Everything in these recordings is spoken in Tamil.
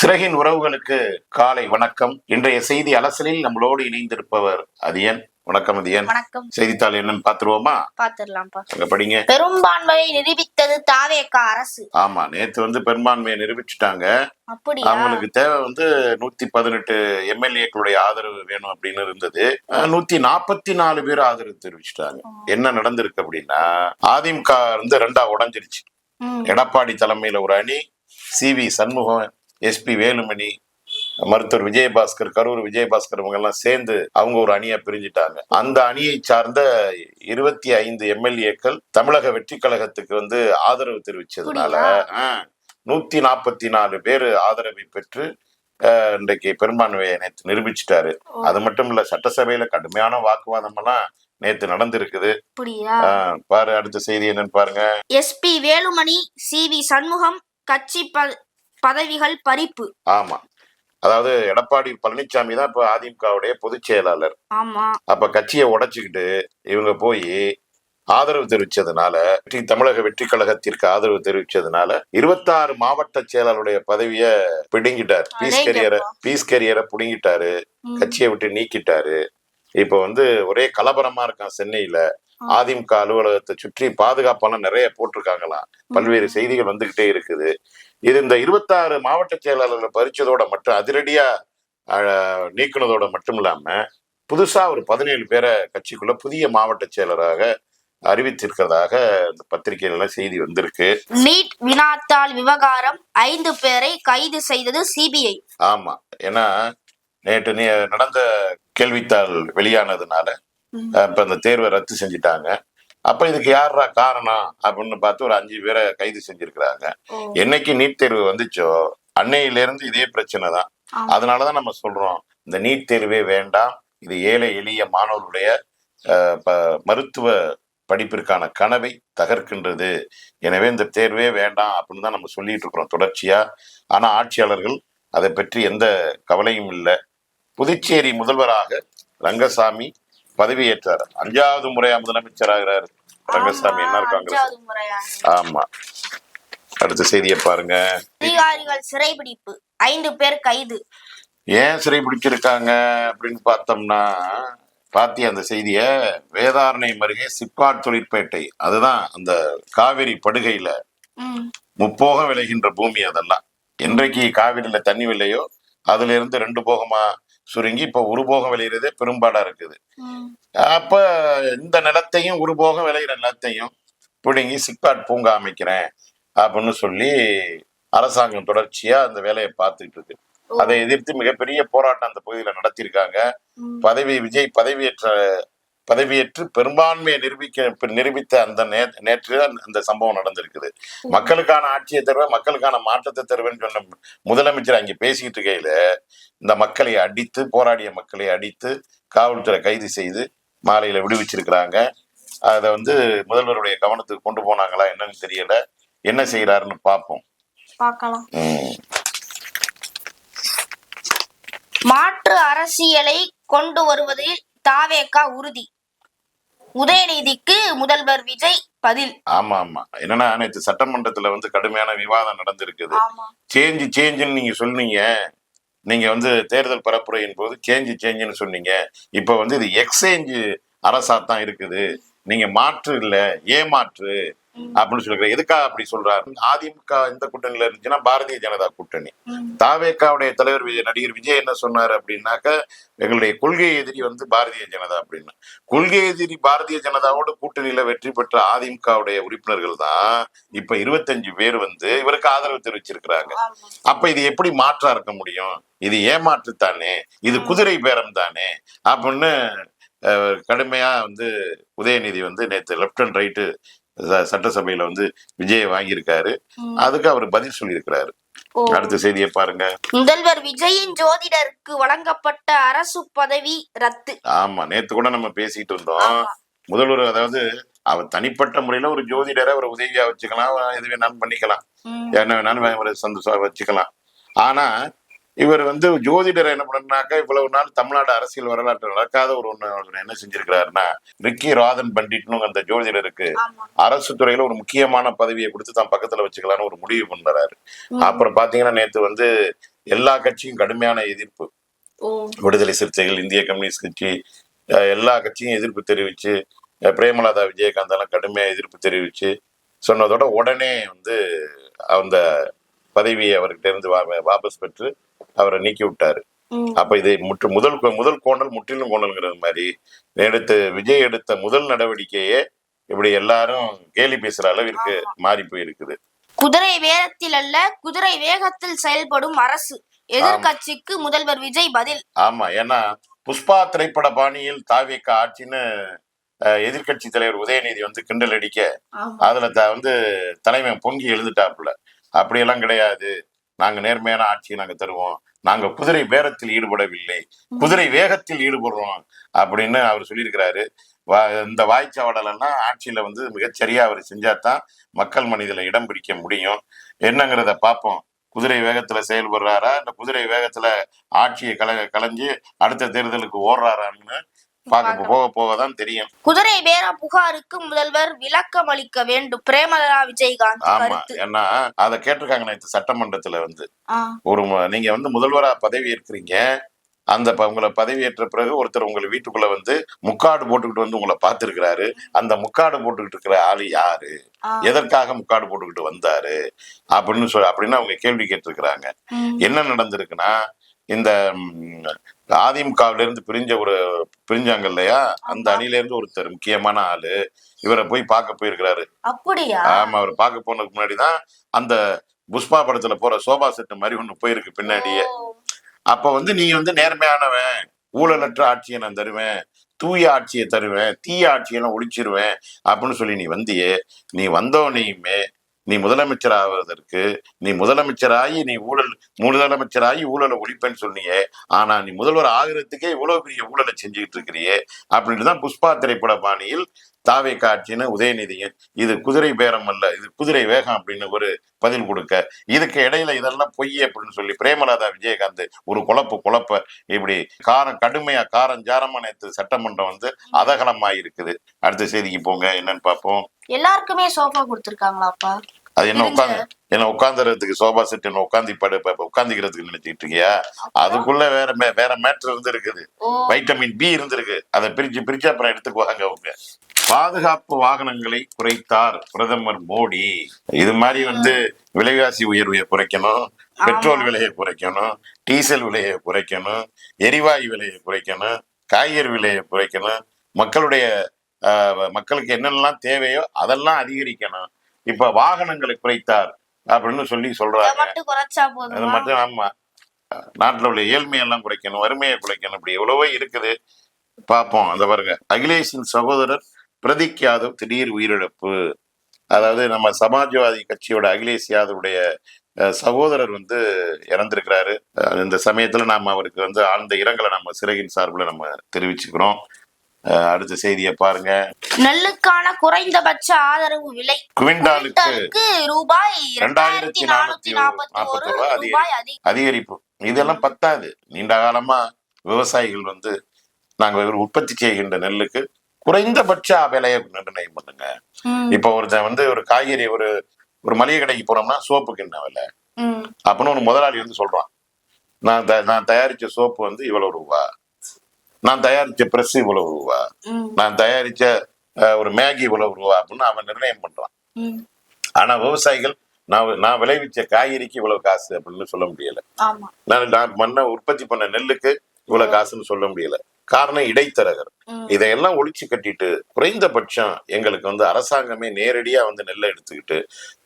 சிறகின் உறவுகளுக்கு காலை வணக்கம். இன்றைய செய்தி அலசலில் நம்மளோடு இணைந்திருப்பவர் அதியன். வணக்கம் அதியன். வணக்கம். செய்தித்தாள் என்னன்னு பாத்துருவோமா? பாத்துடலாம்ப்பா. படிங்க. பெரும்பான்மையை நிரூபித்தது தாவேகா அரசு. ஆமா, நேத்து பெரும்பான்மையை நிரூபிச்சுட்டாங்க. அப்படியா? அவங்களுக்கு தேவை 118 எம்எல்ஏக்களுடைய ஆதரவு வேணும் அப்படின்னு இருந்தது. 144 பேர் ஆதரவு தெரிவிச்சுட்டாங்க. என்ன நடந்திருக்கு அப்படின்னா, அதிமுக ரெண்டா உடைஞ்சிருச்சு. எடப்பாடி தலைமையில ஒரு அணி, CV சண்முகம், SP வேலுமணி, மருத்துவர் விஜயபாஸ்கர், கரூர் விஜயபாஸ்கர் இவங்க எல்லாம் சேர்ந்து அவங்க ஒரு அணியா பிரிஞ்சுட்டாங்க. அந்த அணியை சார்ந்த 25 எம்எல்ஏக்கள் தமிழக வெற்றி கழகத்துக்கு ஆதரவு தெரிவிச்சதுனால 144 பேர் ஆதரவை பெற்று இன்றைக்கு பெரும்பான்மையை நேற்று நிரூபிச்சுட்டாரு. அது மட்டும் இல்ல, சட்டசபையில கடுமையான வாக்குவாதம் எல்லாம் நேத்து நடந்திருக்குது. பாரு, அடுத்த செய்தி என்னன்னு பாருங்க. SP வேலுமணி, CV சண்முகம் கட்சி பதவிகள் பறிப்பு. ஆமா, அதாவது எடப்பாடி பழனிசாமி தான் இப்ப அதிமுகவுடைய பொதுச் செயலாளர். ஆமா, அப்ப கட்சியை உடைச்சுக்கிட்டு இவங்க போய் ஆதரவு தெரிவிச்சதுனால, தமிழக வெற்றி கழகத்திற்கு ஆதரவு தெரிவிச்சதுனால 26 மாவட்ட செயலாளருடைய பதவிய பிடுங்கிட்டார். பீஸ் கரியரை புடுங்கிட்டாரு, கட்சியை விட்டு நீக்கிட்டாரு. இப்ப ஒரே கலவரமா இருக்கான் சென்னையில. அதிமுக அலுவலகத்தை சுற்றி பாதுகாப்பெல்லாம் நிறைய போட்டிருக்காங்களாம். பல்வேறு செய்திகள் வந்துகிட்டே இருக்குது. இது இந்த 26 மாவட்ட செயலாளர்களை பறிச்சதோட மட்டும், அதிரடியா நீக்கினதோட மட்டும் இல்லாம புதுசா ஒரு 17 பேரை கட்சிக்குள்ள புதிய மாவட்ட செயலராக அறிவித்திருக்கிறதாக இந்த பத்திரிகையில செய்தி வந்திருக்கு. நீட் வினாத்தாள் விவகாரம் 5 பேரை கைது செய்தது CBI. ஆமா, ஏன்னா நேற்று நடந்த கேள்வித்தாள் வெளியானதுனால இப்ப இந்த தேர்வை ரத்து செஞ்சுட்டாங்க. அப்ப இதுக்கு யாரா காரணம் அப்படின்னு பார்த்து ஒரு 5 பேரை கைது செஞ்சிருக்கிறாங்க. என்னைக்கு நீட் தேர்வு வந்துச்சோ அன்னையில இருந்து இதே பிரச்சனை தான். அதனாலதான் நம்ம சொல்றோம், இந்த நீட் தேர்வே வேண்டாம், இது ஏழை எளிய மாணவர்களுடைய மருத்துவ படிப்பிற்கான கனவை தகர்க்கின்றது. எனவே இந்த தேர்வே வேண்டாம் அப்படின்னு தான் நம்ம சொல்லிட்டு இருக்கிறோம் தொடர்ச்சியா. ஆனா ஆட்சியாளர்கள் அதை பற்றி எந்த கவலையும் இல்லை. புதுச்சேரி முதல்வராக ரங்கசாமி பதவியேற்றார். 5வது முறையா முதலமைச்சராகிறார் ரங்கசாமி. என்ன இருக்காங்க? ஆமா, அடுத்த செய்தியை பாருங்க. அதிகாரிகள் சிறைபிடிப்பு, 5 பேர் கைது. ஏன் சிறைபிடிச்சிருக்காங்க அப்படின்னு பார்த்தோம்னா, பாத்தியா அந்த செய்திய? வேதாரண்யம் அருகே சிப்காட் தொழிற்பேட்டை, அதுதான் அந்த காவிரி படுகையில முப்போகம் விளைகின்ற பூமி. அதெல்லாம் என்றைக்கு காவிரியில தண்ணி வில்லையோ அதுல இருந்து 2 போகமா சுருங்கி இப்ப 1 போகம் விளையிறதே பெரும்பாடா இருக்குது. அப்ப இந்த நிலத்தையும் 1 போகம் விளையிற நிலத்தையும் பிடுங்கி சிப்காட் பூங்கா அமைக்கிறேன் அப்படின்னு சொல்லி அரசாங்கம் தொடர்ச்சியா அந்த வேலையை பார்த்துட்டு இருக்கு. அதை எதிர்த்து மிகப்பெரிய போராட்டம் அந்த பகுதியில நடத்தியிருக்காங்க. விஜய் பதவியேற்று பெரும்பான்மையை நிரூபித்த அந்த நேற்று அந்த சம்பவம் நடந்திருக்குது. மக்களுக்கான ஆட்சியை தருவேன், மக்களுக்கான மாற்றத்தை தருவேன்னு சொன்ன முதலமைச்சர் அங்கே பேசிக்கிட்டு இருக்கையில இந்த மக்களை அடித்து, போராடிய மக்களை அடித்து காவல்துறை கைது செய்து மாலையில விடுவிச்சிருக்கிறாங்க. அதை முதல்வருடைய கவனத்துக்கு கொண்டு போனாங்களா என்னன்னு தெரியல. என்ன செய்யறாருன்னு பார்ப்போம். மாற்று அரசியலை கொண்டு வருவதில் தாவேகா உறுதி, உதயநிதிக்கு முதல்வர் விஜய் பதில். ஆமா, என்னன்னா நேற்று சட்டமன்றத்துல கடுமையான விவாதம் நடந்திருக்குது. சேஞ்சுன்னு நீங்க சொன்னீங்க. நீங்க தேர்தல் பரப்புரையின் போது சேஞ்சுன்னு சொன்னீங்க. இப்ப இது எக்ஸ்சேஞ்சு அரசாத்தான் இருக்குது. நீங்க மாற்று இல்ல, ஏமாற்று அப்படின்னு சொல்லிருக்க. எதுக்காக அப்படி சொல்றாரு? அதிமுக இந்த கூட்டணியில இருந்துச்சுன்னா பாரதிய ஜனதா கூட்டணி. தாவேகாவுடைய தலைவர் நடிகர் விஜய் என்ன சொன்னாரு அப்படின்னாக்க, எங்களுடைய கொள்கை எதிரி பாரதிய ஜனதா அப்படின்னு. கொள்கை எதிரி பாரதிய ஜனதாவோட கூட்டணியில வெற்றி பெற்ற அதிமுகவுடைய உறுப்பினர்கள் தான் இப்ப 25 பேர் இவருக்கு ஆதரவு தெரிவிச்சிருக்கிறாங்க. அப்ப இது எப்படி மாற்றா இருக்க முடியும்? இது ஏமாற்று தானே, இது குதிரை பேரம் தானே அப்படின்னு கடுமையா உதயநிதி நேற்று லெப்ட் அண்ட் ரைட்டு சட்டசபையில விஜய் வாங்கியிருக்காரு. அதுக்கு அவர் பதில் சொல்லியிருக்கிறாரு. அடுத்த செய்தியை பாருங்க. முதல்வர் விஜயின் ஜோதிடருக்கு வழங்கப்பட்ட அரசு பதவி ரத்து. ஆமா, நேத்து கூட நம்ம பேசிட்டு இருந்தோம். முதல்வர் அவர் தனிப்பட்ட முறையில ஒரு ஜோதிடரை ஒரு உதவியா வச்சுக்கலாம், எது வேணாலும் பண்ணிக்கலாம், என்ன வேணாலும் சந்தோஷம் வச்சுக்கலாம். ஆனா இவர் ஜோதிடர் என்ன பண்ணாக்கா, இவ்வளவு நாள் தமிழ்நாடு அரசியல் வரலாற்று நடக்காத ஒரு ஒண்ணு என்ன செஞ்சிருக்கிறாருன்னா, ரிக்கி ராதன் பண்டிட்னு அந்த ஜோதிடருக்கு அரசு துறையில ஒரு முக்கியமான பதவியை கொடுத்து தான் பக்கத்துல வச்சுக்கலாம்னு ஒரு முடிவு பண்றாரு. அப்புறம் பாத்தீங்கன்னா நேத்து எல்லா கட்சியும் கடுமையான எதிர்ப்பு. விடுதலை சிறுத்தைகள், இந்திய கம்யூனிஸ்ட் கட்சி, எல்லா கட்சியும் எதிர்ப்பு தெரிவிச்சு, பிரேமலதா விஜயகாந்த் எல்லாம் கடுமையா எதிர்ப்பு தெரிவிச்சு சொன்னதோட உடனே வந்து அந்த பதவியை அவர்கிட்ட இருந்து வாபஸ் பெற்று அவரை நீக்கி விட்டாரு. அப்ப இதை முதல் கோணல் முற்றிலும் கோணல்ங்கிறது மாதிரி விஜய் எடுத்த முதல் நடவடிக்கையே இப்படி எல்லாரும் கேலி பேசுற அளவிற்கு மாறி போயிருக்குது. குதிரை வேகத்தில் அல்ல, குதிரை வேகத்தில் செயல்படும் அரசு. எதிர்கட்சிக்கு முதல்வர் விஜய் பதில். ஆமா, ஏன்னா புஷ்பா திரைப்பட பாணியில் தாவேக ஆட்சின்னு எதிர்கட்சி தலைவர் உதயநிதி வந்து கிண்டல் அடிக்க அதுல வந்து தலைமை பொங்கி எழுந்துட்டாப்புல. அப்படியெல்லாம் கிடையாது, நாங்க நேர்மையான ஆட்சியை நாங்க தருவோம், நாங்க குதிரை பேரத்தில் ஈடுபடவில்லை, குதிரை வேகத்தில் ஈடுபடுறோம் அப்படின்னு அவர் சொல்லியிருக்கிறாரு. இந்த வாய்ச்சாவடலாம் ஆட்சியில வந்து மிகச்சரியா அவர் செஞ்சாதான் மக்கள் மனதில இடம் பிடிக்க முடியும். என்னங்கிறத பார்ப்போம். குதிரை வேகத்துல செயல்படுறாரா, இந்த குதிரை வேகத்துல ஆட்சியை கலைஞ்சு அடுத்த தேர்தலுக்கு ஓடுறாரான்னு போக போகதான் தெரியும். குதிரை பேர புகாருக்கு முதல்வர் விளக்கம் அளிக்க வேண்டும், பிரேமலதா விஜயகாந்த். ஆமா, ஏன்னா அதை கேட்டிருக்காங்க நேற்று சட்டமன்றத்துல வந்து. நீங்க வந்து முதல்வரா பதவி ஏற்கிறீங்க, அந்த உங்களை பதவியேற்ற பிறகு ஒருத்தர் உங்களை வீட்டுக்குள்ள வந்து முக்காடு போட்டுக்கிட்டு வந்து உங்களை பார்த்திருக்கிறாரு. அந்த முக்காடு போட்டுக்கிட்டு இருக்கிற ஆளு யாரு, எதற்காக முக்காடு போட்டுக்கிட்டு வந்தாரு அப்படின்னு அவங்க கேள்வி கேட்டிருக்கிறாங்க. என்ன நடந்திருக்குன்னா, இந்த அதிமுகவில இருந்து பிரிஞ்சாங்க இல்லையா, அந்த அணில இருந்து ஒருத்தர் முக்கியமான ஆளு இவரை போய் பார்க்க போயிருக்கிறாரு. அப்படியா? ஆமா, அவர் பார்க்க போனதுக்கு முன்னாடிதான் அந்த புஷ்பா படத்துல போற சோபா செட்டு மாதிரி ஒண்ணு போயிருக்கு பின்னாடியே. அப்ப வந்து நீ வந்து நேர்மையானவன், ஊழலற்ற ஆட்சியை நான் தருவேன், தூய ஆட்சியை தருவேன், தீய ஆட்சியெல்லாம் ஒழிச்சிருவேன் அப்படின்னு சொல்லி நீ வந்தியே. நீ வந்தோனையுமே நீ முதலமைச்சர் ஆவதற்கு, நீ முதலமைச்சராகி ஊழலை ஒழிப்பேன்னு சொன்னியே. ஆனா நீ முதல்வர் ஆகிறதுக்கே இவ்வளவு பெரிய ஊழலை செஞ்சுக்கிட்டு இருக்கிறியே அப்படின்னு தான் புஷ்பா திரைப்பட பாணியில் தாவேக ஆட்சின்னு உதயநிதியும் இது குதிரை பேரம் அல்ல, இது குதிரை வேகம் அப்படின்னு ஒரு பதில் கொடுக்க, இதுக்கு இடையில இதெல்லாம் பொய் அப்படின்னு சொல்லி பிரேமலதா விஜயகாந்த் ஒரு குழப்ப இப்படி கடுமையா காரஞ்சாரமா நேற்று சட்டமன்றம் வந்து அதகலமா இருக்குது. அடுத்த செய்திக்கு போங்க, என்னன்னு பார்ப்போம். எல்லாருக்குமே சோஃபா கொடுத்திருக்காங்களாப்பா? அது என்ன உட்காந்துறதுக்கு சோபா செட், என்ன உட்காந்துக்கிறதுக்கு நினைச்சிட்டு இருக்கியா? அதுக்குள்ள வேற மேட்டர் இருந்து இருக்குது, வைட்டமின் பி இருந்திருக்கு. அதை பிரிச்சு அப்புறம் எடுத்துக்குவாங்க அவங்க. பாதுகாப்பு வாகனங்களை குறைத்தார் பிரதமர் மோடி. இது மாதிரி வந்து விலைவாசி உயர்வை குறைக்கணும், பெட்ரோல் விலையை குறைக்கணும், டீசல் விலையை குறைக்கணும், எரிவாயு விலையை குறைக்கணும், காய்கறி விலையை குறைக்கணும், மக்களுக்கு என்னெல்லாம் தேவையோ அதெல்லாம் அதிகரிக்கணும். இப்ப வாகனங்களை குறைத்தார் அப்படின்னு சொல்றாங்க. அது மட்டும் ஆமா, நாட்டுல உள்ள ஏழ்மையெல்லாம் குறைக்கணும், வறுமையை குறைக்கணும், இப்படி எவ்வளவோ இருக்குது. பார்ப்போம். அந்த பாருங்க, அகிலேஷின் சகோதரர் பிரதீக் யாதவ் திடீர் உயிரிழப்பு. அதாவது நம்ம சமாஜ்வாதி கட்சியோட அகிலேஷ் யாதவுடைய சகோதரர் வந்து இறந்திருக்கிறாரு. இந்த சமயத்துல நாம அவருக்கு வந்து ஆழ்ந்த இரங்கலை நம்ம சிறையின் சார்பில் நம்ம தெரிவிச்சுக்கிறோம். அடுத்த செய்தியை பாருங்க. நெல்லுக்கான குறைந்தபட்ச ஆதரவு விலை குவிண்டாலுக்கு ரூபாய் 2441 அதிகரிப்பு. இதெல்லாம் பத்தாது. நீண்ட காலமா விவசாயிகள் வந்து நாங்க உற்பத்தி செய்கின்ற நெல்லுக்கு குறைந்தபட்ச விலையை நிர்ணயம் பண்ணுங்க. இப்ப ஒருத்தன் வந்து ஒரு காய்கறி ஒரு மளிகை கடைக்கு போனோம்னா சோப்புக்கு என்ன விலை அப்படின்னு ஒரு முதலாளி வந்து சொல்றான். நான் தயாரிச்ச சோப்பு வந்து இவ்வளவு ரூபா, நான் தயாரிச்ச பிரஸ் இவ்வளவு ரூபா, நான் தயாரிச்ச ஒரு மேகி இவ்வளவு ரூபா அப்படின்னு அவன் நிர்ணயம் பண்றான். ஆனா விவசாயிகள் நான் விளைவிச்ச காய்கறிக்கு இவ்வளவு காசு அப்படின்னு சொல்ல முடியல. நான் உற்பத்தி பண்ண நெல்லுக்கு இவ்வளவு காசுன்னு சொல்ல முடியல. காரணம் இடைத்தரகர். இதையெல்லாம் ஒழிச்சு கட்டிட்டு குறைந்தபட்சம் எங்களுக்கு வந்து அரசாங்கமே நேரடியா வந்து நெல்லை எடுத்துக்கிட்டு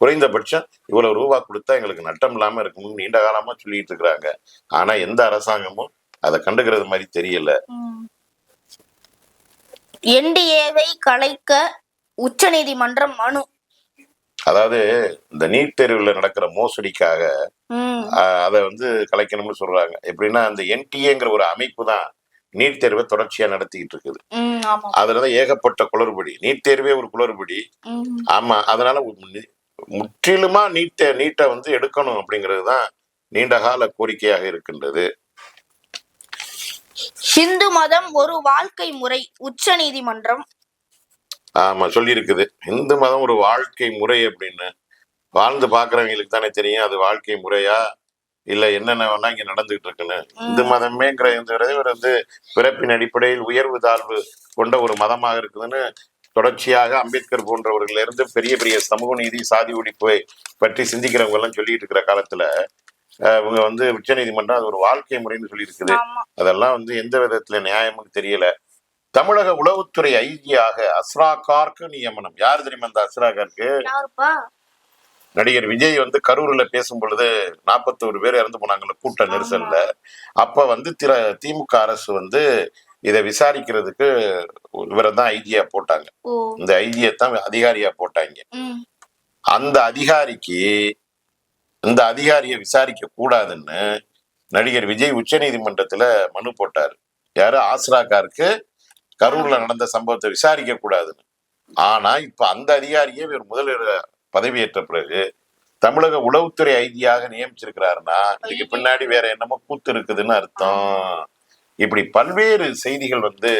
குறைந்தபட்சம் இவ்வளவு ரூபா கொடுத்தா எங்களுக்கு நட்டம் இல்லாம இருக்கணும்னு நீண்ட காலமா சொல்லிட்டு இருக்கிறாங்க. ஆனா எந்த அரசாங்கமும் அதை கண்டுக்கிறது மாதிரி தெரியல. என்டிஏவை கலைக்க உச்சநீதிமன்றம் மனு. அதாவது இந்த நீட் தேர்வுல நடக்கிற மோசடிக்காக அதை வந்து கலைக்கணும்னு சொல்றாங்க. எப்படின்னா அந்த என்டிஏங்கிற ஒரு அமைப்பு தான் நீட் தேர்வை தொடர்ச்சியா நடத்திக்கிட்டு இருக்குது. அதுலதான் ஏகப்பட்ட குளறுபடி. நீட் தேர்வே ஒரு குளறுபடி. ஆமா, அதனால முற்றிலுமா நீட்டை வந்து எடுக்கணும் அப்படிங்கிறதுதான் நீண்டகால கோரிக்கையாக இருக்கின்றது. ஹிந்து மதம் ஒரு வாழ்க்கை முறை, உச்ச நீதிமன்றம் ஆமா சொல்லி இருக்குது. இந்து மதம் ஒரு வாழ்க்கை முறை அப்படின்னு வாழ்ந்து பாக்குறவங்களுக்கு தானே தெரியும் அது வாழ்க்கை முறையா இல்ல என்னென்ன வேணா இங்க நடந்துகிட்டு இருக்குன்னு. இந்து மதமேங்கிறது இவர் வந்து பிறப்பின் அடிப்படையில் உயர்வு தாழ்வு கொண்ட ஒரு மதமாக இருக்குதுன்னு தொடர்ச்சியாக அம்பேத்கர் போன்றவர்கள் இருந்து பெரிய பெரிய சமூக நீதி சாதி ஒழிப்பை பற்றி சிந்திக்கிறவங்க எல்லாம் சொல்லிட்டு இருக்கிற காலத்துல இவங்க வந்து உச்ச நீதிமன்றம் அது ஒரு வாழ்க்கை முறைன்னு சொல்லி இருக்குது. அதெல்லாம் வந்து எந்த விதத்துல நியாயமும் தெரியல. தமிழக உளவுத்துறை ஐஜியாக அஸ்ரா கார்க்கு நியமனம். யார் தெரியுமா அந்த அஸ்ரா கார்க்கு? நடிகர் விஜய் வந்து கரூர்ல பேசும் பொழுது 41 பேர் இறந்து போனாங்கல்ல கூட்ட நெரிசல்ல. அப்ப வந்து திமுக அரசு வந்து இதை விசாரிக்கிறதுக்கு இவரை தான் ஐஜியா போட்டாங்க. இந்த ஐஜியை தான் அதிகாரியா போட்டாங்க. அந்த அதிகாரியை விசாரிக்க கூடாதுன்னு நடிகர் விஜய் உச்ச நீதிமன்றத்துல மனு போட்டாரு. யாரு? ஆஸ்ரா கார்க்கு கரூர்ல நடந்த சம்பவத்தை விசாரிக்க கூடாதுன்னு. ஆனா இப்ப அந்த அதிகாரியே இவர் முதல்வர் பதவியேற்ற பிறகு தமிழக உளவுத்துறை ஐஜியாக நியமிச்சிருக்கிறாருன்னா இதுக்கு பின்னாடி வேற என்னமோ கூத்து இருக்குதுன்னு அர்த்தம். இப்படி பல்வேறு செய்திகள் வந்து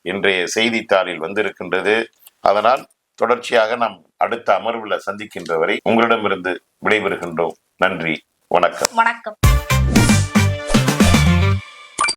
இன்றைய செய்தித்தாளில் வந்து இருக்கின்றது. அதனால் தொடர்ச்சியாக நாம் அடுத்த அமர்வுல சந்திக்கின்ற வரை உங்களிடமிருந்து விடைபெறுகின்றோம். நன்றி, வணக்கம். வணக்கம்.